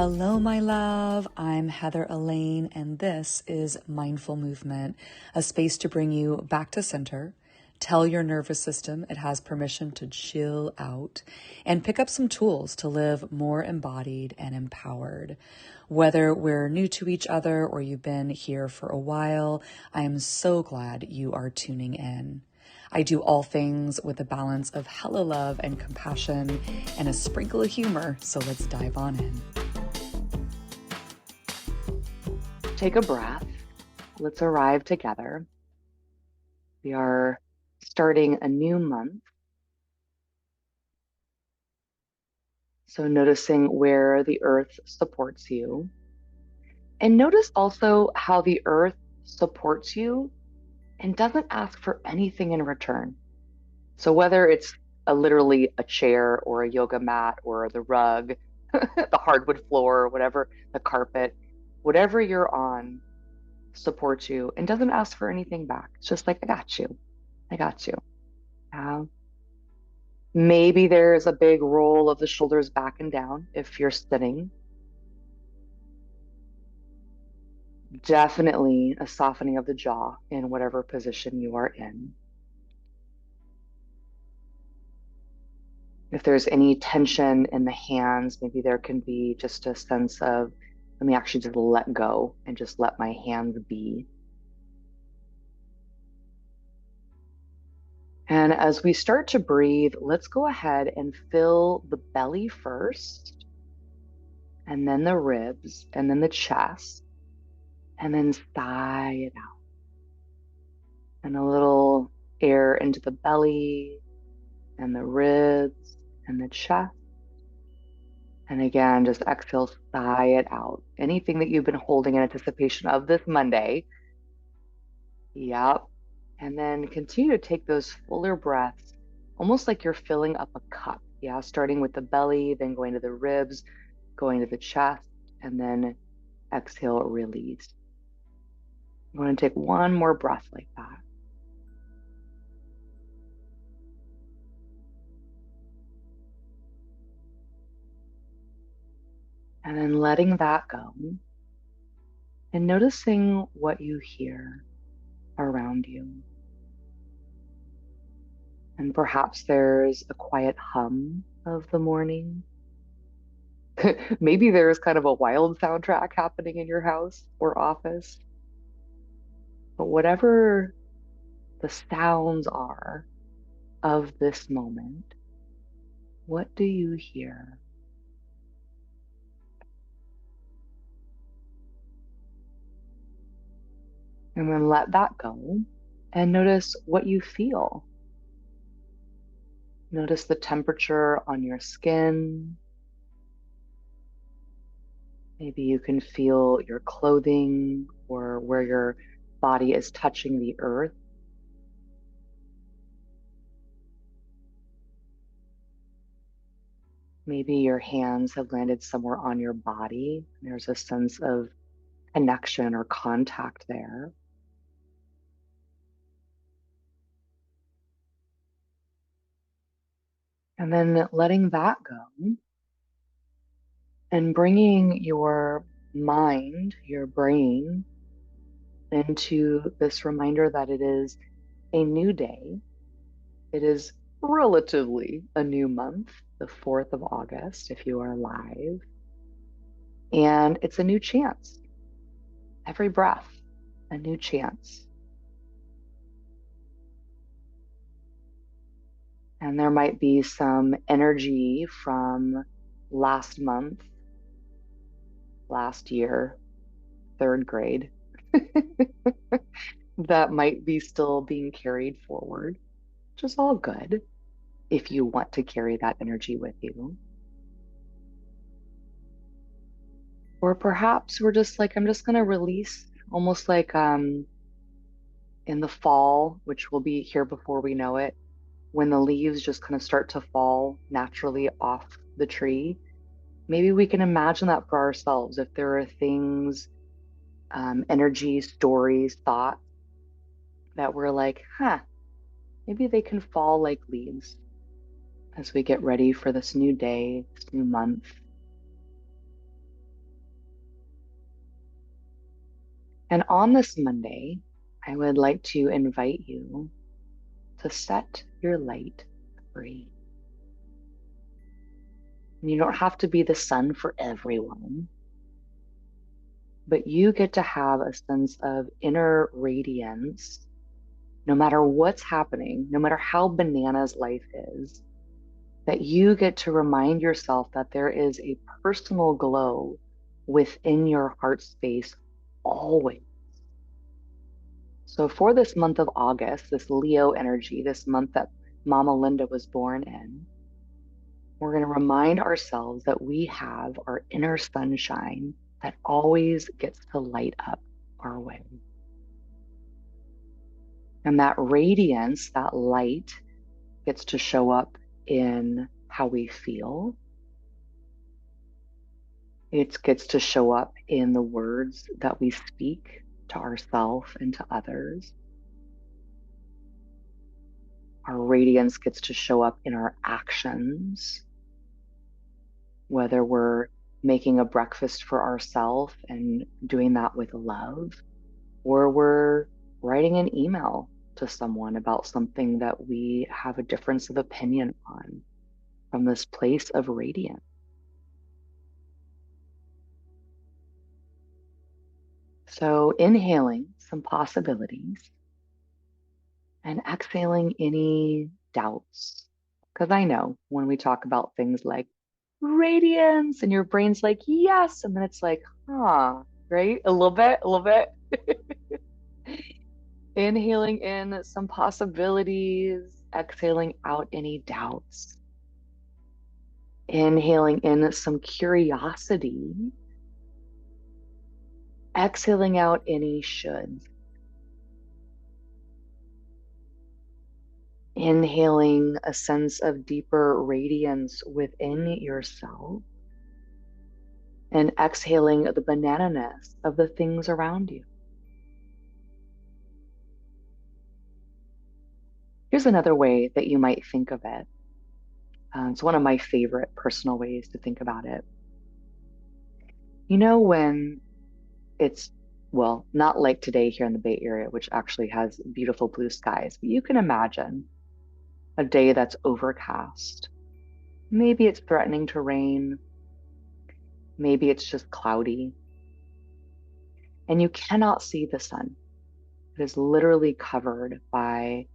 Hello, my love. I'm Heather Elaine, and this is Mindful Movement, a space to bring you back to center, tell your nervous system it has permission to chill out, and pick up some tools to live more embodied and empowered. Whether we're new to each other or you've been here for a while, I am so glad you are tuning in. I do all things with a balance of hella love and compassion and a sprinkle of humor, so let's dive on in. Take a breath. Let's arrive together. We are starting a new month. So noticing where the earth supports you. And notice also how the earth supports you and doesn't ask for anything in return. So whether it's literally a chair or a yoga mat or the rug, the hardwood floor, or whatever, the carpet, whatever you're on, supports you and doesn't ask for anything back. It's just like, I got you. I got you. Maybe there's a big roll of the shoulders back and down if you're sitting. Definitely a softening of the jaw in whatever position you are in. If there's any tension in the hands, maybe there can be just a sense of, let me actually just let go and just let my hands be. And as we start to breathe, let's go ahead and fill the belly first, and then the ribs, and then the chest, and then sigh it out. And a little air into the belly, and the ribs, and the chest. And again, just exhale, sigh it out. Anything that you've been holding in anticipation of this Monday. Yep. And then continue to take those fuller breaths, almost like you're filling up a cup. Yeah, starting with the belly, then going to the ribs, going to the chest, and then exhale, release. I'm going to take one more breath like that. And then letting that go and noticing what you hear around you. And perhaps there's a quiet hum of the morning. Maybe there's kind of a wild soundtrack happening in your house or office. But whatever the sounds are of this moment, what do you hear? And then let that go and notice what you feel. Notice the temperature on your skin. Maybe you can feel your clothing or where your body is touching the earth. Maybe your hands have landed somewhere on your body. There's a sense of connection or contact there. And then letting that go and bringing your mind, your brain, into this reminder that it is a new day. It is relatively a new month, the 4th of August, if you are alive. And it's a new chance. Every breath, a new chance. And there might be some energy from last month, last year, 3rd grade, that might be still being carried forward, which is all good if you want to carry that energy with you. Or perhaps we're just like, I'm just going to release, almost like in the fall, which will be here before we know it, when the leaves just kind of start to fall naturally off the tree. Maybe we can imagine that for ourselves. If there are things, energy, stories, thoughts that we're like, maybe they can fall like leaves as we get ready for this new day, this new month. And on this Monday, I would like to invite you to set your light free. And you don't have to be the sun for everyone, but you get to have a sense of inner radiance no matter what's happening, no matter how bananas life is, that you get to remind yourself that there is a personal glow within your heart space always. So for this month of August, this Leo energy, this month that Mama Linda was born in, we're going to remind ourselves that we have our inner sunshine that always gets to light up our way. And that radiance, that light, gets to show up in how we feel. It gets to show up in the words that we speak to ourselves and to others. Our radiance gets to show up in our actions, whether we're making a breakfast for ourselves and doing that with love, or we're writing an email to someone about something that we have a difference of opinion on from this place of radiance. So inhaling some possibilities and exhaling any doubts. Because I know when we talk about things like radiance and your brain's like, yes, and then it's like, huh, right? A little bit, a little bit. Inhaling in some possibilities, exhaling out any doubts. Inhaling in some curiosity, exhaling out any shoulds. Inhaling a sense of deeper radiance within yourself, and exhaling the banana-ness of the things around you. Here's another way that you might think of it. It's one of my favorite personal ways to think about it. You know, when it's, well, not like today here in the Bay Area, which actually has beautiful blue skies, but you can imagine a day that's overcast. Maybe it's threatening to rain. Maybe it's just cloudy. And you cannot see the sun. It is literally covered by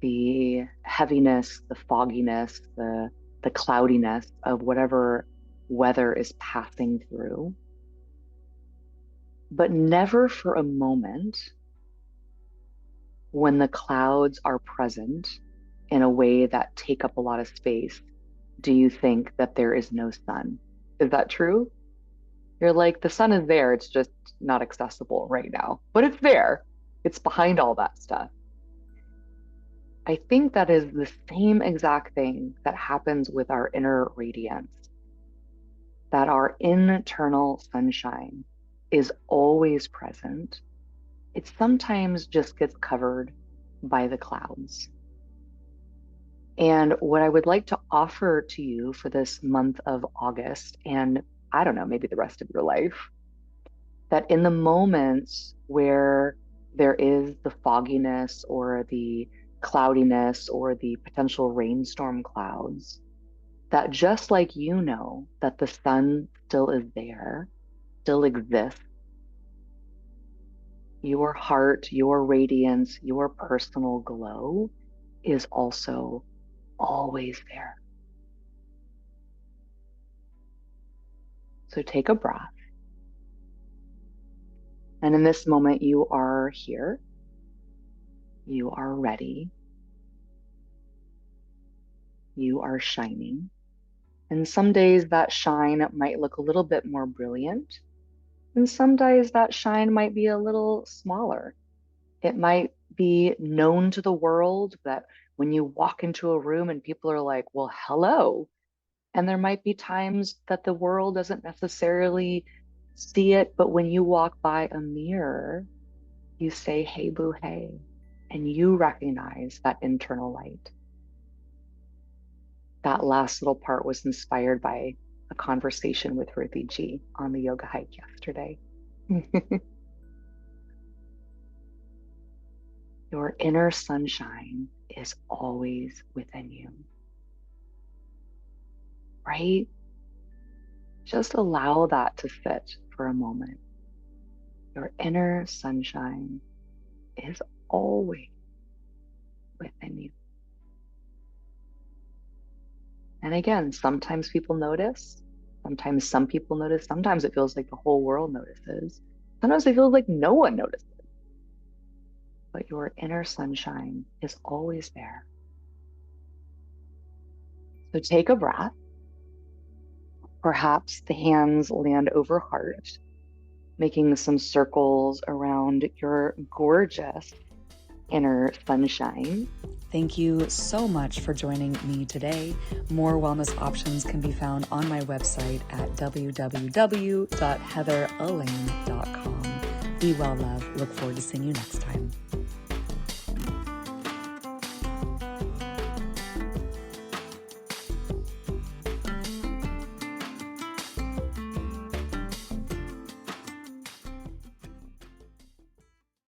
the heaviness, the fogginess, the cloudiness of whatever weather is passing through. But never for a moment when the clouds are present in a way that take up a lot of space, do you think that there is no sun? Is that true? You're like, the sun is there, it's just not accessible right now, but it's there. It's behind all that stuff. I think that is the same exact thing that happens with our inner radiance, that our internal sunshine is always present. It sometimes just gets covered by the clouds. And what I would like to offer to you for this month of August, and I don't know, maybe the rest of your life, that in the moments where there is the fogginess or the cloudiness or the potential rainstorm clouds, that just like you know that the sun still is there, still exists, your heart, your radiance, your personal glow is also always there. So take a breath. And in this moment, you are here. You are ready. You are shining. And some days that shine might look a little bit more brilliant. And some days that shine might be a little smaller. It might be known to the world that when you walk into a room and people are like, well, hello. And there might be times that the world doesn't necessarily see it, but when you walk by a mirror, you say, hey, boo, hey, and you recognize that internal light. That last little part was inspired by a conversation with Ruthie G on the yoga hike yesterday. Your inner sunshine is always within you, right? Just allow that to sit for a moment. Your inner sunshine is always within you. And again, sometimes people notice, sometimes some people notice, sometimes it feels like the whole world notices. Sometimes it feels like no one notices, but your inner sunshine is always there. So take a breath. Perhaps the hands land over heart, making some circles around your gorgeous inner sunshine. Thank you so much for joining me today. More wellness options can be found on my website at www.heatherelaine.com. Be well, love. Look forward to seeing you next time.